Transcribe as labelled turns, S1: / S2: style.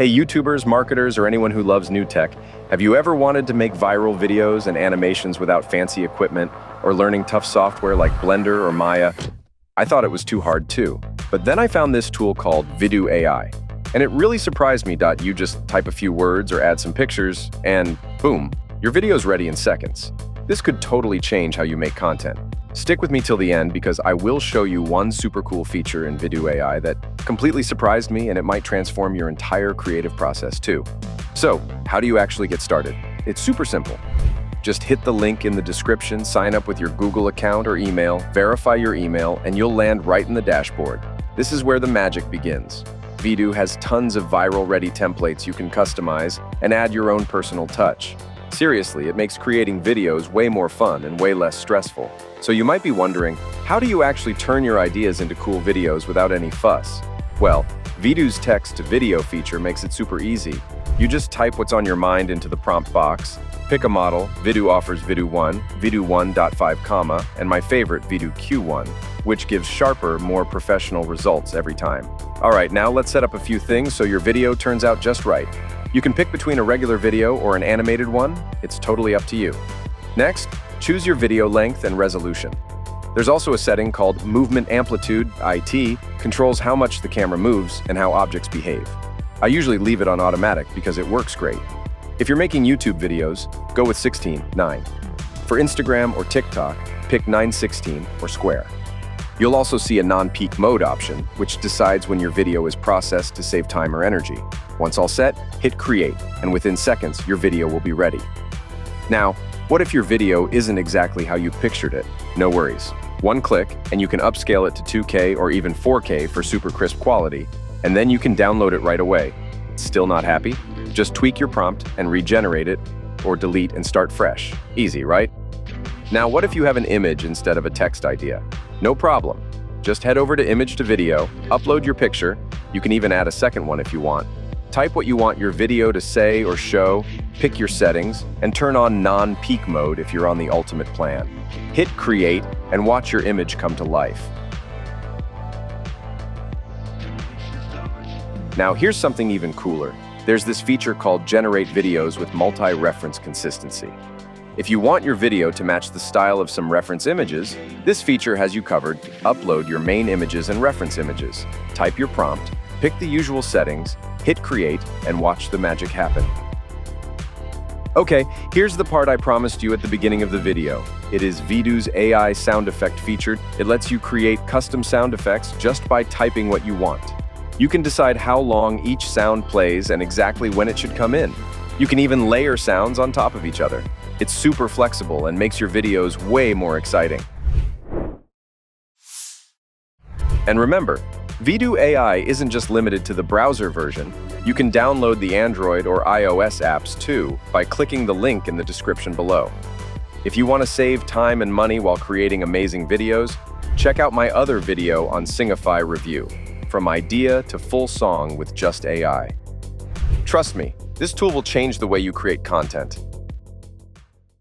S1: Hey YouTubers, marketers, or anyone who loves new tech, have you ever wanted to make viral videos and animations without fancy equipment or learning tough software like Blender or Maya? I thought it was too hard too, but then I found this tool called Vidu AI. And it really surprised me. You just type a few words or add some pictures and boom, your video's ready in seconds. This could totally change how you make content. Stick with me till the end because I will show you one super cool feature in Vidu AI that completely surprised me, and it might transform your entire creative process too. So, how do you actually get started? It's super simple. Just hit the link in the description, sign up with your Google account or email, verify your email, and you'll land right in the dashboard. This is where the magic begins. Vidu has tons of viral-ready templates you can customize and add your own personal touch. Seriously, it makes creating videos way more fun and way less stressful. So you might be wondering, how do you actually turn your ideas into cool videos without any fuss? Well, Vidu's text-to-video feature makes it super easy. You just type what's on your mind into the prompt box, pick a model. Vidu offers Vidu 1, Vidu 1.5, and my favorite, Vidu Q1, which gives sharper, more professional results every time. All right, now let's set up a few things so your video turns out just right. You can pick between a regular video or an animated one. It's totally up to you. Next, choose your video length and resolution. There's also a setting called Movement Amplitude, IT, controls how much the camera moves and how objects behave. I usually leave it on automatic because it works great. If you're making YouTube videos, go with 16:9. For Instagram or TikTok, pick 9:16 or square. You'll also see a non-peak mode option, which decides when your video is processed to save time or energy. Once all set, hit create, and within seconds, your video will be ready. Now, what if your video isn't exactly how you pictured it? No worries. One click, and you can upscale it to 2K or even 4K for super crisp quality, and then you can download it right away. Still not happy? Just tweak your prompt and regenerate it, or delete and start fresh. Easy, right? Now, what if you have an image instead of a text idea? No problem. Just head over to Image to Video, upload your picture. You can even add a second one if you want. Type what you want your video to say or show, pick your settings, and turn on non-peak mode if you're on the ultimate plan. Hit Create and watch your image come to life. Now, here's something even cooler. There's this feature called Generate Videos with Multi-Reference Consistency. If you want your video to match the style of some reference images, this feature has you covered. Upload your main images and reference images. Type your prompt, pick the usual settings, hit Create, and watch the magic happen. Okay, here's the part I promised you at the beginning of the video. It is Vidu's AI sound effect feature. It lets you create custom sound effects just by typing what you want. You can decide how long each sound plays and exactly when it should come in. You can even layer sounds on top of each other. It's super flexible and makes your videos way more exciting. And remember, Vidu AI isn't just limited to the browser version. You can download the Android or iOS apps too by clicking the link in the description below. If you want to save time and money while creating amazing videos, check out my other video on Singify review, from idea to full song with just AI. Trust me, this tool will change the way you create content.